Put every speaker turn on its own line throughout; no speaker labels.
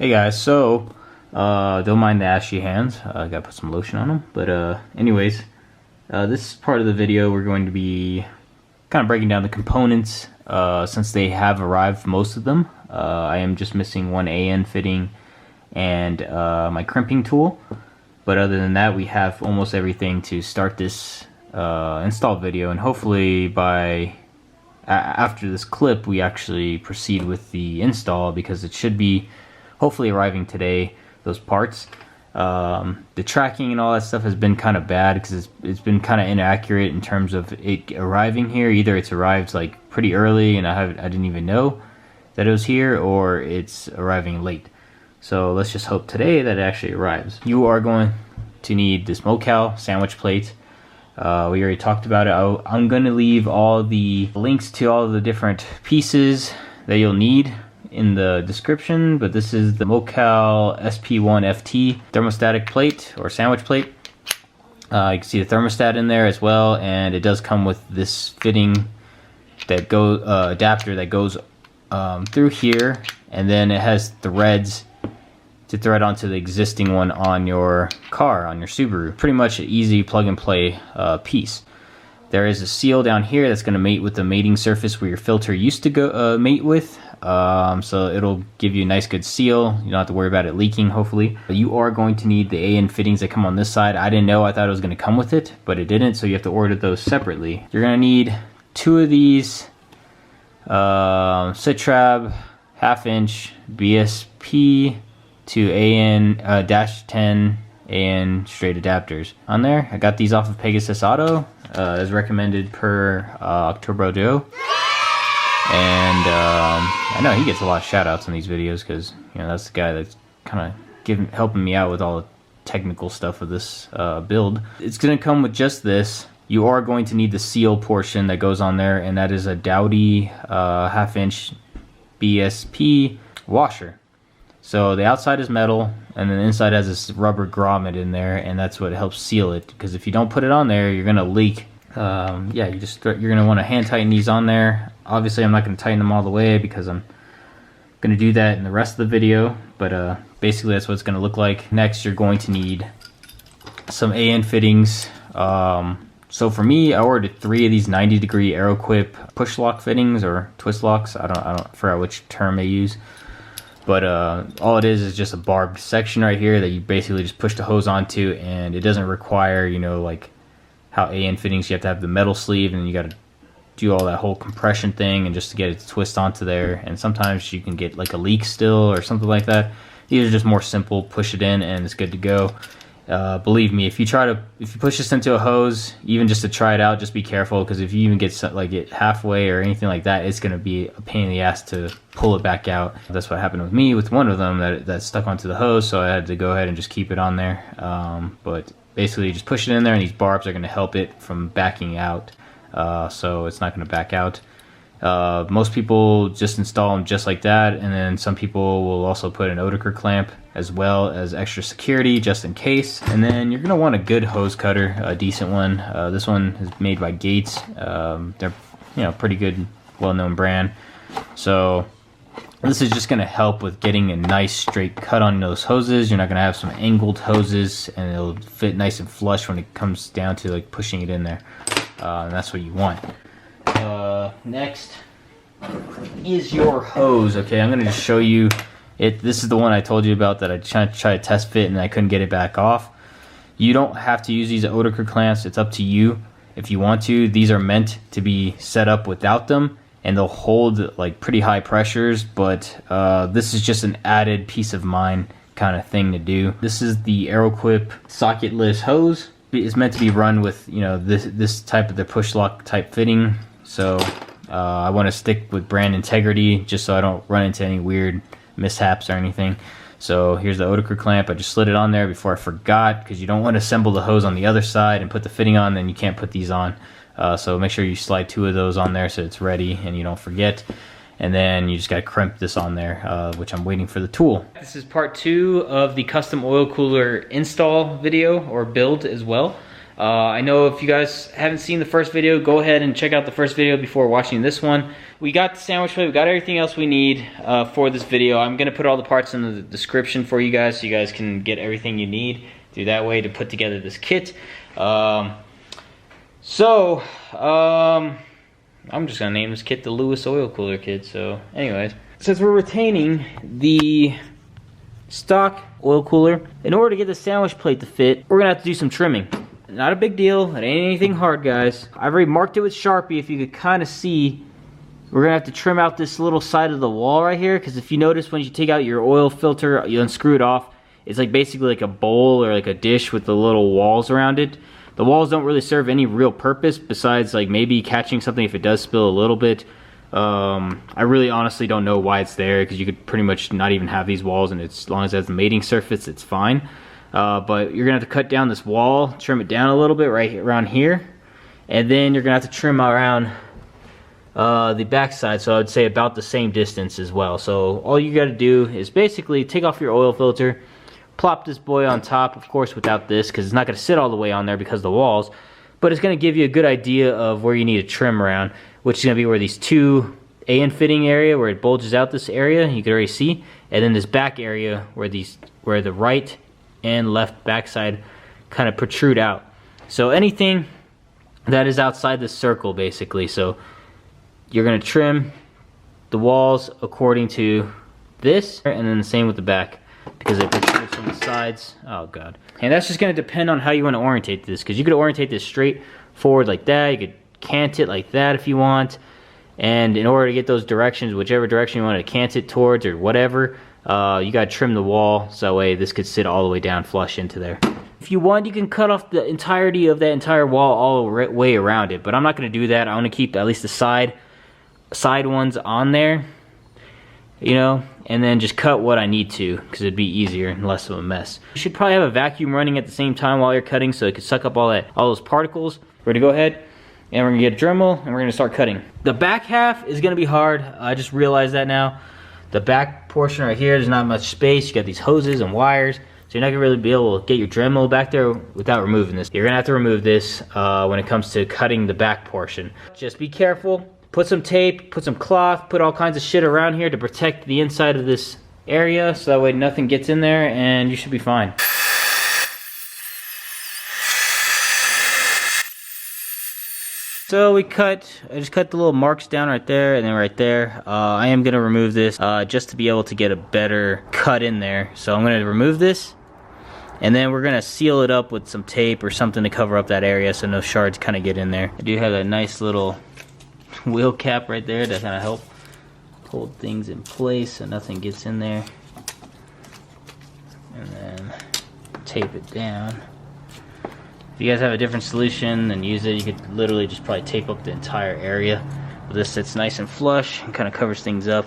Hey guys, so don't mind the ashy hands. I gotta put some lotion on them. But anyways, this part of the video we're going to be kind of breaking down the components since they have arrived, most of them. I am just missing one AN fitting and my crimping tool. But other than that, we have almost everything to start this install video, and hopefully by after this clip we actually proceed with the install, because it should be hopefully arriving today, those parts. The tracking and all that stuff has been kind of bad because it's been kind of inaccurate in terms of it arriving here. Either it's arrived like pretty early and I didn't even know that it was here, or it's arriving late. So let's just hope today that it actually arrives. You are going to need this Mocal sandwich plate. We already talked about it. I'm going to leave all the links to all the different pieces that you'll need in the description, but this is the Mocal SP1FT thermostatic plate or sandwich plate. You can see the thermostat in there as well, and it does come with this fitting that adapter that goes through here, and then it has threads to thread onto the existing one on your car, on your Subaru. Pretty much an easy plug and play piece. There is a seal down here that's going to mate with the mating surface where your filter used to go mate with. So it'll give you a nice good seal. You don't have to worry about it leaking, hopefully. You are going to need the AN fittings that come on this side. I didn't know, I thought it was going to come with it, but it didn't, so you have to order those separately. You're going to need 2 of these Setrab 1/2 inch BSP to AN-10 AN straight adapters on there. I got these off of Pegasus Auto, as recommended per October Joe. And I know he gets a lot of shout outs in these videos because, you know, that's the guy that's kind of helping me out with all the technical stuff of this build. It's going to come with just this. You are going to need the seal portion that goes on there, and that is a Dowty 1/2 inch BSP washer. So the outside is metal, and then the inside has this rubber grommet in there, and that's what helps seal it. Because if you don't put it on there, you're gonna leak. Yeah, you're gonna want to hand tighten these on there. Obviously, I'm not gonna tighten them all the way because I'm gonna do that in the rest of the video. But basically, that's what it's gonna look like. Next, you're going to need some AN fittings. So for me, I ordered 3 of these 90-degree Aeroquip push lock fittings or twist locks. I don't forget which term they use. But all it is just a barbed section right here that you basically just push the hose onto, and it doesn't require, you know, like how AN fittings, you have to have the metal sleeve and you got to do all that whole compression thing and just to get it to twist onto there. And sometimes you can get like a leak still or something like that. These are just more simple, push it in and it's good to go. Believe me, if you push this into a hose, even just to try it out, just be careful, because if you even get it halfway or anything like that, it's going to be a pain in the ass to pull it back out. That's what happened with me with one of them that stuck onto the hose, so I had to go ahead and just keep it on there. But basically, you just push it in there, and these barbs are going to help it from backing out, so it's not going to back out. Most people just install them just like that, and then some people will also put an Aeroquip clamp as well as extra security just in case. And then you're gonna want a good hose cutter, a decent one. This one is made by Gates. They're, you know, pretty good, well-known brand. So this is just gonna help with getting a nice straight cut on those hoses. You're not gonna have some angled hoses, and it'll fit nice and flush when it comes down to like pushing it in there. And that's what you want. Next is your hose. Okay, I'm gonna just show you it. This is the one I told you about that I tried to test fit and I couldn't get it back off. You don't have to use these Aeroquip clamps. It's up to you if you want to. These are meant to be set up without them, and they'll hold like pretty high pressures, but this is just an added peace of mind kind of thing to do. This is the Aeroquip Socketless hose. It's meant to be run with, you know, this type of the push lock type fitting. So I want to stick with brand integrity just so I don't run into any weird mishaps or anything. So here's the Aeroquip clamp. I just slid it on there before I forgot, because you don't want to assemble the hose on the other side and put the fitting on, then you can't put these on. So make sure you slide 2 of those on there so it's ready and you don't forget. And then you just got to crimp this on there, which I'm waiting for the tool. This is part 2 of the custom oil cooler install video, or build as well. I know if you guys haven't seen the first video, go ahead and check out the first video before watching this one. We got the sandwich plate, we got everything else we need for this video. I'm gonna put all the parts in the description for you guys so you guys can get everything you need through that way to put together this kit. I'm just gonna name this kit the Lewis Oil Cooler Kit. So anyways, since we're retaining the stock oil cooler, in order to get the sandwich plate to fit, we're gonna have to do some trimming. Not a big deal, it ain't anything hard, guys. I've already marked it with Sharpie. If you could kind of see, we're gonna have to trim out this little side of the wall right here, because if you notice when you take out your oil filter, you unscrew it off, it's like basically like a bowl or like a dish with the little walls around it. The walls don't really serve any real purpose besides like maybe catching something if it does spill a little bit. I really honestly don't know why it's there, because you could pretty much not even have these walls, and as long as it has a mating surface, it's fine. But you're gonna have to cut down this wall, trim it down a little bit right around here, and then you're gonna have to trim around the back side, so I would say about the same distance as well. So all you gotta do is basically take off your oil filter, plop this boy on top, of course without this, because it's not gonna sit all the way on there because of the walls, but it's gonna give you a good idea of where you need to trim around, which is gonna be where these two AN fitting area, where it bulges out this area, you can already see, and then this back area where the right and left backside kind of protrude out. So anything that is outside the circle, basically. So you're gonna trim the walls according to this, and then the same with the back, because it protrudes from the sides. Oh god. And that's just gonna depend on how you want to orientate this, because you could orientate this straight forward like that, you could cant it like that if you want, and in order to get those directions, whichever direction you want to cant it towards or whatever, you gotta trim the wall so that way this could sit all the way down flush into there. If you want, you can cut off the entirety of that entire wall all the way around it, but I'm not gonna do that. I want to keep at least the side ones on there, you know, and then just cut what I need to, because it'd be easier and less of a mess. You should probably have a vacuum running at the same time while you're cutting, so it could suck up all those particles. We're gonna go ahead and we're gonna get a Dremel and we're gonna start cutting. The back half is gonna be hard. I just realized that now. The back portion right here, there's not much space. You got these hoses and wires, so you're not gonna really be able to get your Dremel back there without removing this. You're gonna have to remove this when it comes to cutting the back portion. Just be careful. Put some tape, put some cloth, put all kinds of shit around here to protect the inside of this area, so that way nothing gets in there and you should be fine. So I just cut the little marks down right there and then right there. I am gonna remove this just to be able to get a better cut in there. So I'm gonna remove this, and then we're gonna seal it up with some tape or something to cover up that area so no shards kind of get in there. I do have that nice little wheel cap right there to kind of help hold things in place so nothing gets in there. And then tape it down. If you guys have a different solution, then use it. You could literally just probably tape up the entire area. But this sits nice and flush and kind of covers things up.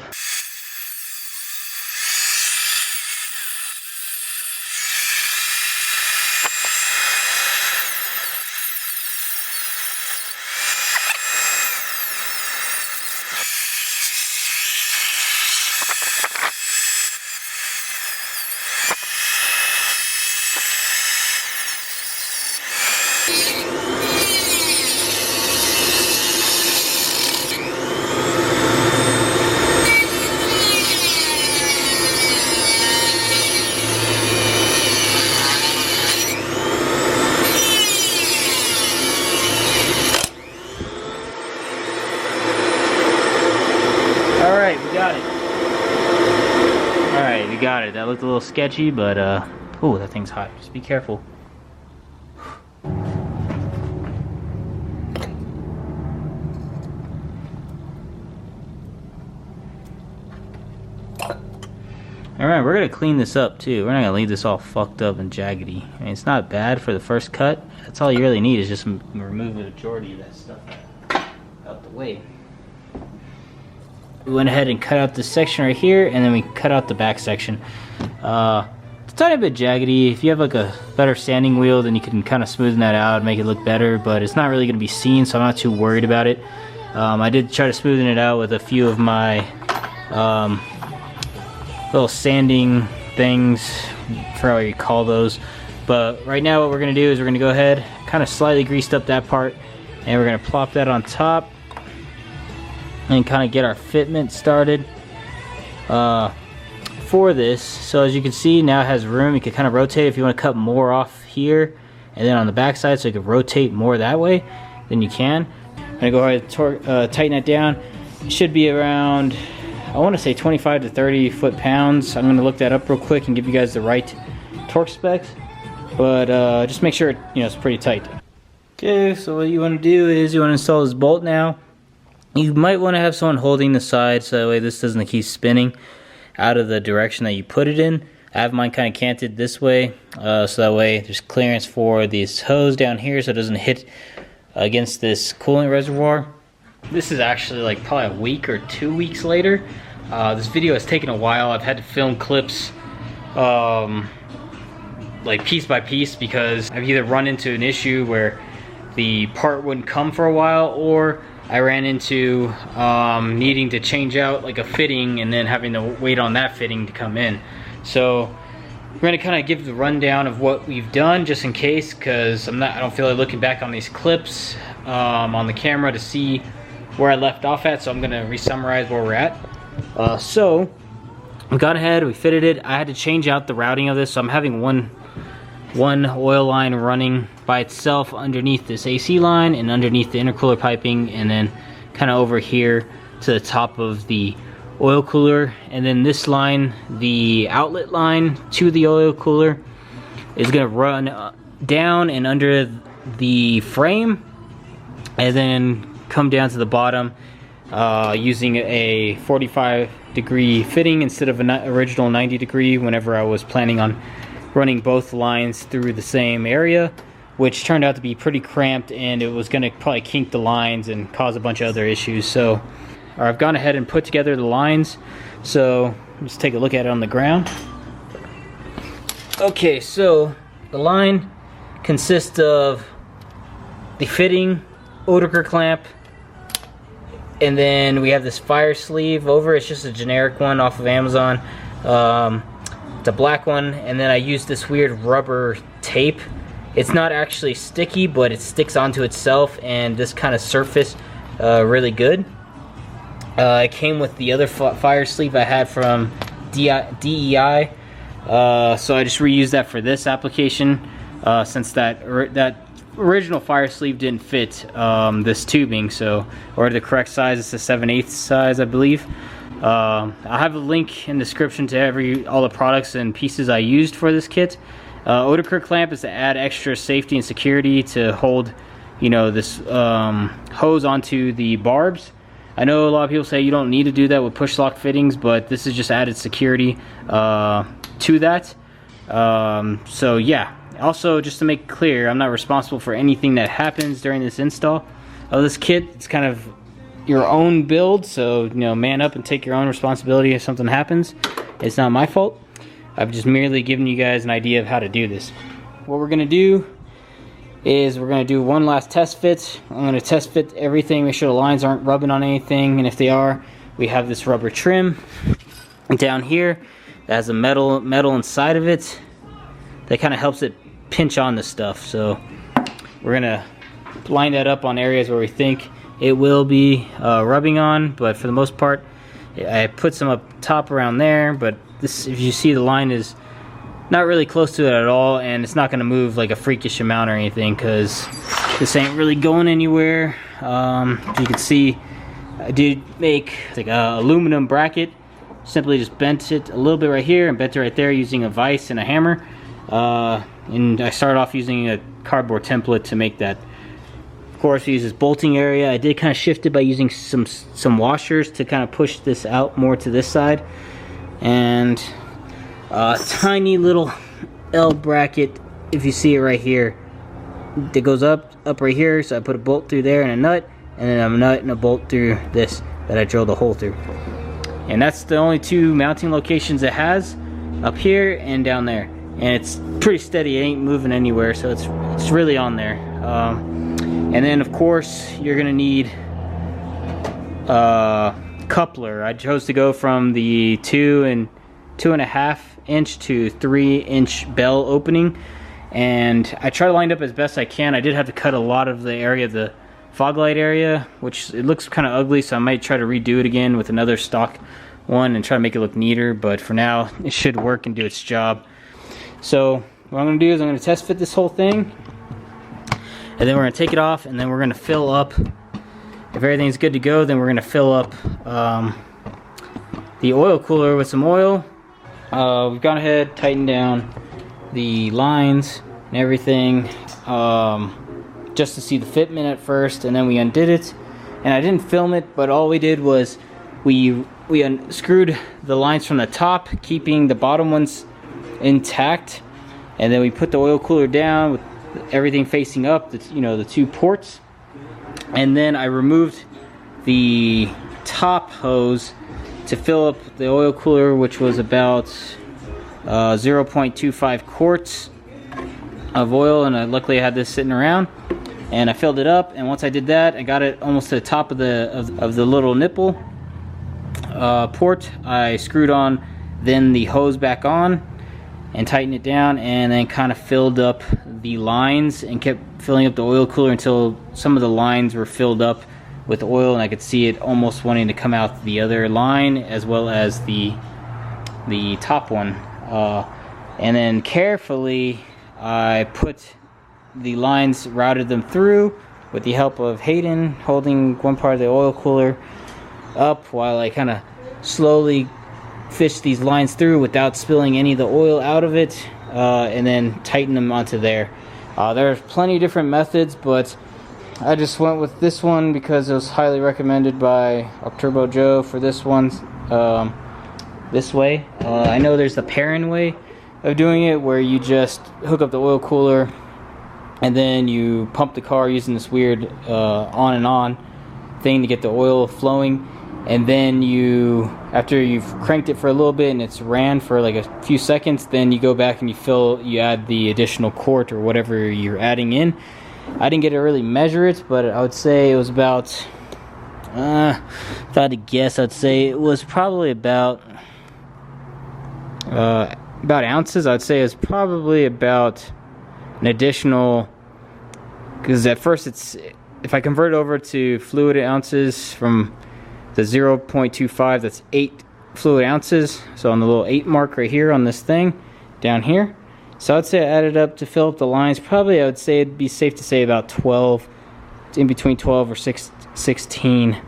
Alright, we got it. That looked a little sketchy, but oh, that thing's hot. Just be careful. Alright, we're gonna clean this up too. We're not gonna leave this all fucked up and jaggedy. I mean, it's not bad for the first cut. That's all you really need, is just remove the majority of that stuff out the way. We went ahead and cut out this section right here, and then we cut out the back section. It's a tiny bit jaggedy. If you have like a better sanding wheel, then you can kind of smoothen that out, make it look better, but it's not really gonna be seen, so I'm not too worried about it. I did try to smoothen it out with a few of my little sanding things, I forgot what you call those, But right now what we're going to do is we're going to go ahead, kind of slightly greased up that part, and we're going to plop that on top and kind of get our fitment started for this. So as you can see, now it has room. You can kind of rotate if you want to cut more off here and then on the back side, so you can rotate more that way, then you can. I'm going to go ahead and tighten it down. It should be around, I want to say 25 to 30 foot-pounds. I'm going to look that up real quick and give you guys the right torque specs, but just make sure it's pretty tight. Okay, so what you want to do is you want to install this bolt now. You might want to have someone holding the side so that way this doesn't keep spinning out of the direction that you put it in. I have mine kind of canted this way, so that way there's clearance for this hose down here so it doesn't hit against this coolant reservoir. This is actually like probably a week or 2 weeks later. This video has taken a while. I've had to film clips like piece by piece because I've either run into an issue where the part wouldn't come for a while, or I ran into needing to change out like a fitting and then having to wait on that fitting to come in. So we're going to kind of give the rundown of what we've done just in case, because I don't feel like looking back on these clips on the camera to see where I left off at, so I'm going to re-summarize where we're at. So we got ahead, we fitted it. I had to change out the routing of this, so I'm having one oil line running by itself underneath this AC line and underneath the intercooler piping, and then kind of over here to the top of the oil cooler. And then this line, the outlet line to the oil cooler, is going to run down and under the frame and then come down to the bottom using a 45-degree fitting instead of an original 90-degree whenever I was planning on running both lines through the same area, which turned out to be pretty cramped, and it was going to probably kink the lines and cause a bunch of other issues. So I've gone ahead and put together the lines, so let's take a look at it on the ground. Okay, so the line consists of the fitting, Aeroquip clamp, and then we have this fire sleeve over. It's just a generic one off of Amazon. It's a black one, and then I use this weird rubber tape. It's not actually sticky, but it sticks onto itself, and this kind of surface really good. It came with the other fire sleeve I had from DEI, so I just reused that for this application since that original fire sleeve didn't fit this tubing, or the correct size. It's a 7/8 size, I believe. I'll have a link in the description to all the products and pieces I used for this kit. Aeroquip clamp is to add extra safety and security to hold, this hose onto the barbs. I know a lot of people say you don't need to do that with push lock fittings, but this is just added security to that. So yeah. Also, just to make clear, I'm not responsible for anything that happens during this install of this kit. It's kind of your own build, so man up and take your own responsibility if something happens. It's not my fault. I've just merely given you guys an idea of how to do this. What we're gonna do is we're gonna do one last test fit. I'm gonna test fit everything, make sure the lines aren't rubbing on anything, and if they are, we have this rubber trim down here that has a metal inside of it that kind of helps it pinch on the stuff. So we're gonna line that up on areas where we think it will be rubbing on, but for the most part I put some up top around there, but this, if you see, the line is not really close to it at all, and it's not going to move like a freakish amount or anything because this ain't really going anywhere. You can see I did make like a aluminum bracket, simply just bent it a little bit right here and bent it right there using a vise and a hammer, and I started off using a cardboard template to make that. Of course, we use this bolting area. I did kind of shift it by using some washers to kind of push this out more to this side, and a tiny little L bracket, if you see it right here, that goes up right here. So I put a bolt through there and a nut, and then a nut and a bolt through this that I drilled a hole through. And that's the only two mounting locations it has, up here and down there. And it's pretty steady, it ain't moving anywhere, so it's really on there. And then of course you're gonna need coupler. I chose to go from the 2 and 2.5 inch to 3 inch bell opening, and I try to line it up as best I can. I did have to cut a lot of the area, the fog light area, which it looks kind of ugly, so I might try to redo it again with another stock one and try to make it look neater, but for now it should work and do its job. So what I'm going to do is I'm going to test fit this whole thing, and then we're going to take it off, and then we're going to fill up. If everything's good to go, then we're going to fill up the oil cooler with some oil. We've gone ahead, tightened down the lines and everything, just to see the fitment at first, and then we undid it. And I didn't film it, but all we did was we unscrewed the lines from the top, keeping the bottom ones intact, and then we put the oil cooler down with everything facing up, the two ports, and then I removed the top hose to fill up the oil cooler, which was about 0.25 quarts of oil, and luckily I had this sitting around, and I filled it up. And once I did that, I got it almost to the top of the little nipple port. I screwed on then the hose back on and tightened it down, and then kind of filled up the lines and kept filling up the oil cooler until some of the lines were filled up with oil, and I could see it almost wanting to come out the other line as well as the top one. And then carefully I put the lines, routed them through with the help of Hayden holding one part of the oil cooler up while I kind of slowly fish these lines through without spilling any of the oil out of it, and then tighten them onto there. There's plenty of different methods, but I just went with this one because it was highly recommended by Octurbo Joe for this one, this way. I know there's the Perrin way of doing it, where you just hook up the oil cooler and then you pump the car using this weird on and on thing to get the oil flowing, and then after you've cranked it for a little bit and it's ran for like a few seconds, then you go back and you add the additional quart or whatever you're adding in. I didn't get to really measure it, but I would say it was about, if I had to guess, I'd say it was probably about ounces. I'd say it was probably about an additional, because at first if I convert it over to fluid ounces from the 0.25, that's 8 fluid ounces. So on the little 8 mark right here on this thing down here. So I'd say I added up to fill up the lines. Probably I would say it'd be safe to say about 12, in between 12 or 16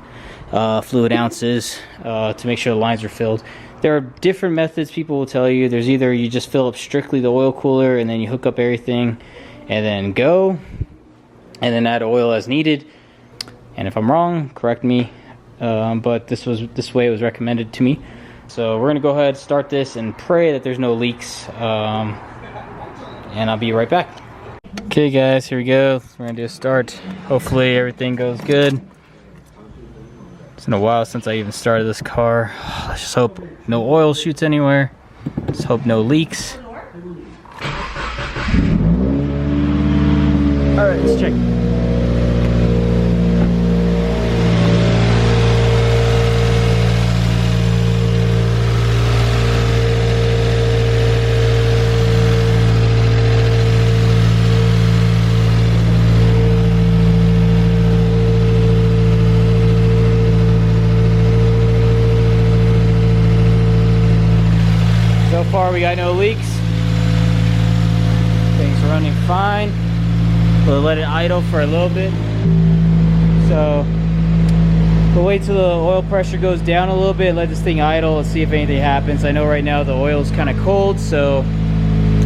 fluid ounces to make sure the lines are filled. There are different methods people will tell you. There's either you just fill up strictly the oil cooler and then you hook up everything and then go, and then add oil as needed. And if I'm wrong, correct me. But this way it was recommended to me. So we're gonna go ahead, start this, and pray that there's no leaks. And I'll be right back. Okay guys, here we go. We're gonna do a start. Hopefully everything goes good. It's been a while since I even started this car. Let's just hope no oil shoots anywhere. Let's hope no leaks. Alright, let's check. So far we got no leaks. Things are running fine. We'll let it idle for a little bit. So we'll wait till the oil pressure goes down a little bit, let this thing idle and see if anything happens. I know right now the oil is kind of cold, so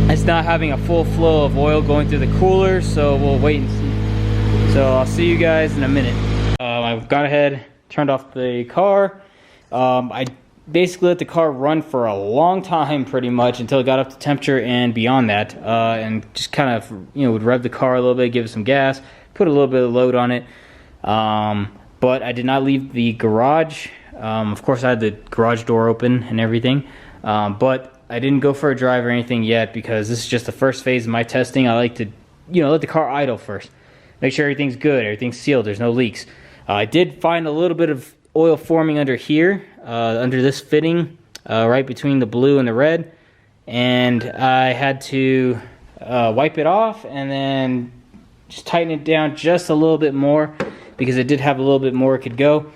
it's not having a full flow of oil going through the cooler, so we'll wait and see. So I'll see you guys in a minute. I've gone ahead, turned off the car. I basically let the car run for a long time, pretty much, until it got up to temperature and beyond that, and just kind of, would rev the car a little bit, give it some gas, put a little bit of load on it. But I did not leave the garage. Of course I had the garage door open and everything, but I didn't go for a drive or anything yet, because this is just the first phase of my testing. I like to let the car idle first, make sure everything's good, everything's sealed, there's no leaks. I did find a little bit of oil forming under here, under this fitting, right between the blue and the red, and I had to wipe it off, and then just tighten it down just a little bit more, because it did have a little bit more it could go.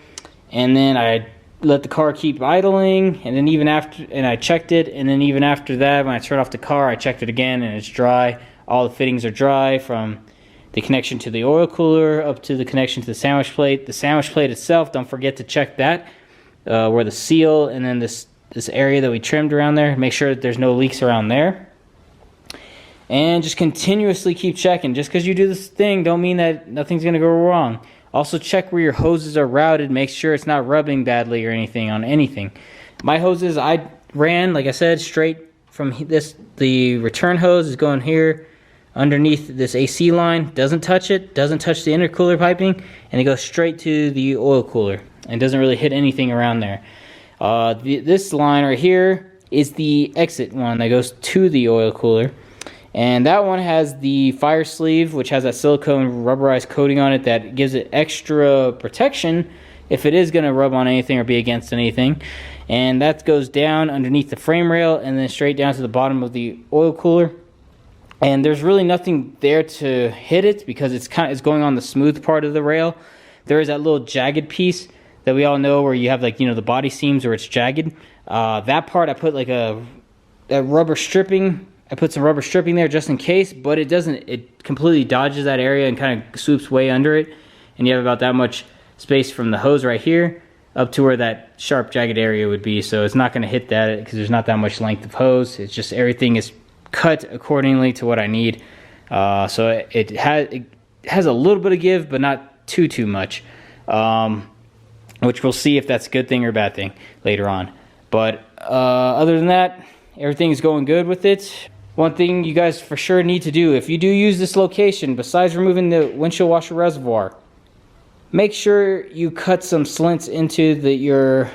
And then I let the car keep idling, and then even after, and I checked it, and then even after that, when I turned off the car, I checked it again, and it's dry. All the fittings are dry, from the connection to the oil cooler up to the connection to the sandwich plate. The sandwich plate itself, don't forget to check that, where the seal, and then this area that we trimmed around there, make sure that there's no leaks around there. And just continuously keep checking. Just because you do this thing don't mean that nothing's going to go wrong. Also check where your hoses are routed. Make sure it's not rubbing badly or anything on anything. My hoses, I ran, like I said, straight from this. The return hose is going here underneath this AC line. Doesn't touch it. Doesn't touch the intercooler piping. And it goes straight to the oil cooler. And doesn't really hit anything around there. This line right here is the exit one that goes to the oil cooler. And that one has the fire sleeve, which has that silicone rubberized coating on it that gives it extra protection if it is going to rub on anything or be against anything. And that goes down underneath the frame rail and then straight down to the bottom of the oil cooler. And there's really nothing there to hit it because it's going on the smooth part of the rail. There is that little jagged piece that we all know where you have, like, you know, the body seams where it's jagged. That part I put like a rubber stripping. I put some rubber stripping there just in case, but it doesn't, it completely dodges that area and kind of swoops way under it. And you have about that much space from the hose right here up to where that sharp jagged area would be. So it's not going to hit that because there's not that much length of hose. It's just everything is cut accordingly to what I need. So it has a little bit of give, but not too much. Which we'll see if that's a good thing or a bad thing later on. But other than that, everything's going good with it. One thing you guys for sure need to do, if you do use this location, besides removing the windshield washer reservoir, make sure you cut some slits into your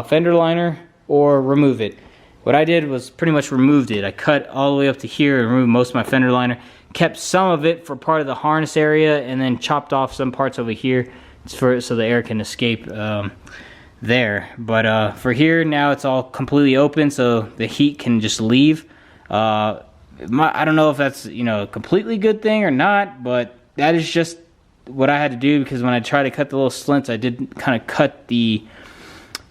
fender liner or remove it. What I did was pretty much removed it. I cut all the way up to here and removed most of my fender liner. Kept some of it for part of the harness area and then chopped off some parts over here so the air can escape there. But for here now it's all completely open so the heat can just leave. I don't know if that's, you know, a completely good thing or not, but that is just what I had to do because when I tried to cut the little slits, I did kind of cut the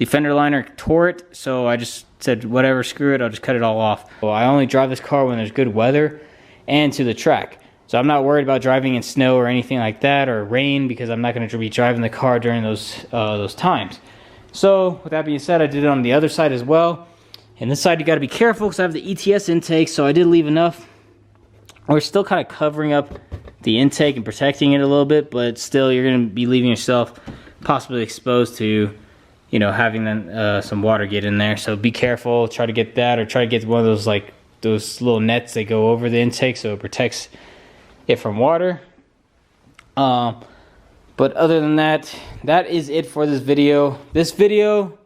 fender liner, tore it, so I just said whatever, screw it, I'll just cut it all off. Well, I only drive this car when there's good weather and to the track. So I'm not worried about driving in snow or anything like that or rain because I'm not going to be driving the car during those times. So with that being said, I did it on the other side as well. And this side you got to be careful because I have the ETS intake, so I did leave enough. We're still kind of covering up the intake and protecting it a little bit, but still you're going to be leaving yourself possibly exposed to, you know, having some water get in there. So be careful, try to get that, or try to get one of those, like those little nets that go over the intake so it protects it from water. But other than that, that is it for this video. This video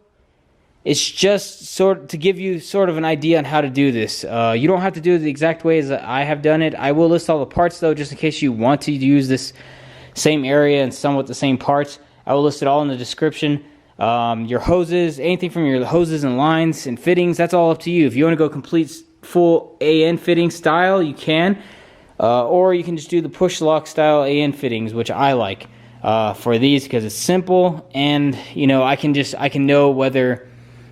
is just sort of to give you sort of an idea on how to do this. You don't have to do it the exact way as I have done it. I will list all the parts though, just in case you want to use this same area and somewhat the same parts. I will list it all in the description. Your hoses, anything from your hoses and lines and fittings, that's all up to you. If you want to go complete full AN fitting style, you can. Or you can just do the push lock style AN fittings, which I like for these because it's simple and, you know, I can know whether,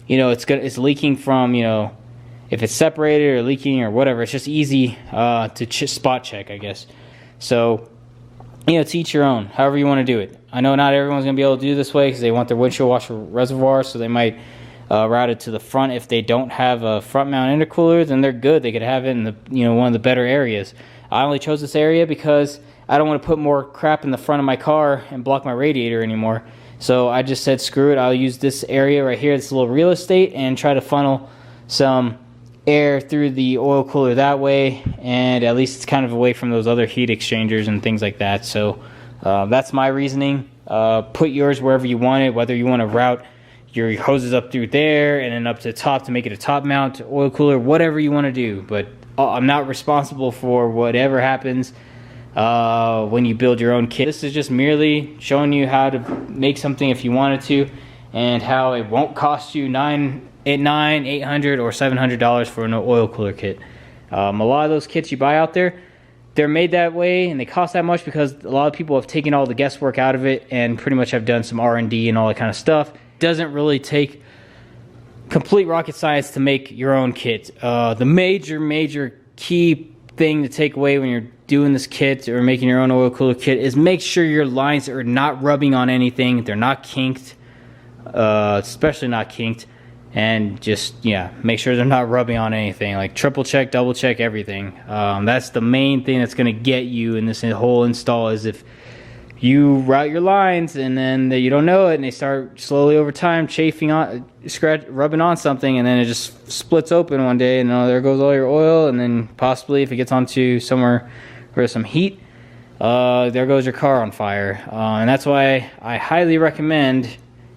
you know, it's leaking from, you know, if it's separated or leaking or whatever. It's just easy to spot check, I guess. So, you know, to each your own, however you want to do it. I know not everyone's going to be able to do this way because they want their windshield washer reservoir, so they might route it to the front. If they don't have a front mount intercooler, then they're good. They could have it in the, you know, one of the better areas. I only chose this area because I don't want to put more crap in the front of my car and block my radiator anymore. So I just said, screw it, I'll use this area right here, this little real estate, and try to funnel some air through the oil cooler that way, and at least it's kind of away from those other heat exchangers and things like that. So that's my reasoning. Put yours wherever you want it, whether you want to route your hoses up through there and then up to the top to make it a top mount oil cooler, whatever you want to do. But I'm not responsible for whatever happens when you build your own kit. This is just merely showing you how to make something if you wanted to, and how it won't cost you $800 or $700 for an oil cooler kit. A lot of those kits you buy out there, they're made that way and they cost that much because a lot of people have taken all the guesswork out of it and pretty much have done some R&D and all that kind of stuff. It doesn't really take complete rocket science to make your own kit. The major key thing to take away when you're doing this kit or making your own oil cooler kit is make sure your lines are not rubbing on anything. They're not kinked, especially not kinked. And just, yeah, make sure they're not rubbing on anything. Like triple check, double check everything. That's the main thing that's going to get you in this whole install, is if you route your lines and then you don't know it and they start slowly over time chafing on, rubbing on something, and then it just splits open one day and there goes all your oil, and then possibly if it gets onto somewhere where there's some heat, there goes your car on fire. And that's why I highly recommend,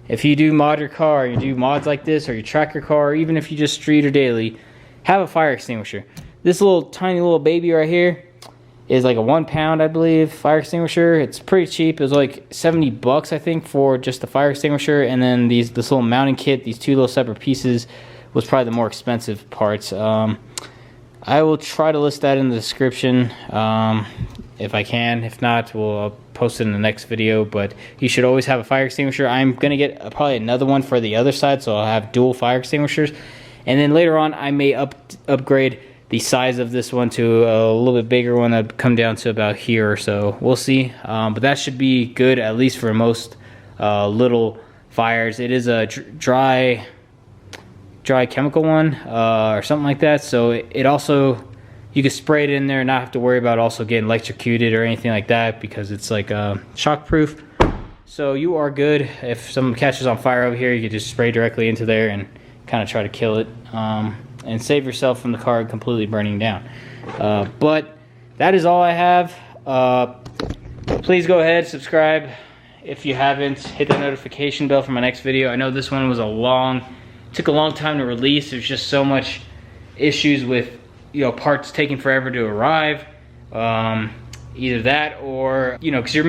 if you do mod your car, you do mods like this, or you track your car, or even if you just street or daily, have a fire extinguisher. This tiny little baby right here is like a 1 pound, I believe, fire extinguisher. It's pretty cheap. It was like 70 bucks, I think, for just the fire extinguisher. And then this little mounting kit, these 2 little separate pieces, was probably the more expensive parts. I will try to list that in the description if I can. If not, I'll post it in the next video. But you should always have a fire extinguisher. I'm going to get probably another one for the other side, so I'll have dual fire extinguishers. And then later on, I may upgrade the size of this one to a little bit bigger one that come down to about here or so. We'll see. But that should be good, at least for most little fires. It is a dry chemical one or something like that, so it also, you can spray it in there and not have to worry about also getting electrocuted or anything like that, because it's like shock proof. So you are good. If something catches on fire over here, you can just spray directly into there and kind of try to kill it, and save yourself from the car completely burning down. But that is all I have. Please go ahead, subscribe if you haven't. Hit the notification bell for my next video. I know this one was took a long time to release. There's just so much issues with, parts taking forever to arrive. Either that or, because I'm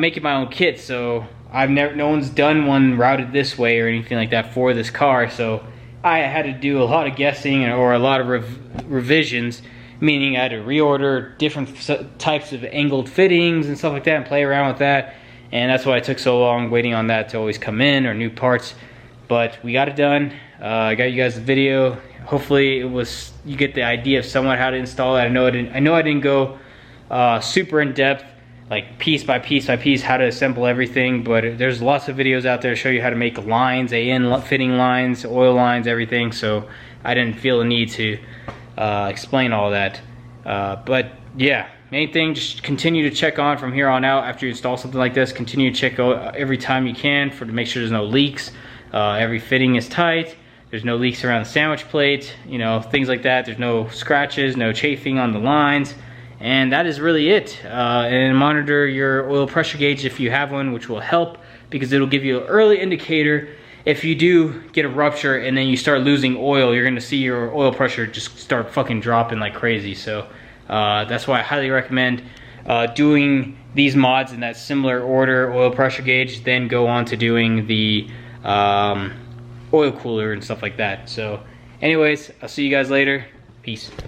making my own kit, so no one's done one routed this way or anything like that for this car, so I had to do a lot of guessing or a lot of revisions, meaning I had to reorder different types of angled fittings and stuff like that and play around with that, and that's why it took so long waiting on that to always come in, or new parts. But we got it done. I got you guys the video. Hopefully you get the idea of somewhat how to install it. I know I didn't go super in depth, like piece by piece by piece, how to assemble everything, but there's lots of videos out there to show you how to make lines, fitting lines, oil lines, everything. So I didn't feel the need to explain all that. But yeah, main thing, just continue to check on from here on out. After you install something like this, continue to check every time you can to make sure there's no leaks. Every fitting is tight. There's no leaks around the sandwich plate, things like that. There's no scratches, no chafing on the lines. And that is really it. And monitor your oil pressure gauge if you have one, which will help, because it'll give you an early indicator. If you do get a rupture and then you start losing oil, you're gonna see your oil pressure just start fucking dropping like crazy. So that's why I highly recommend doing these mods in that similar order: oil pressure gauge, then go on to doing the oil cooler and stuff like that. So anyways, I'll see you guys later. Peace.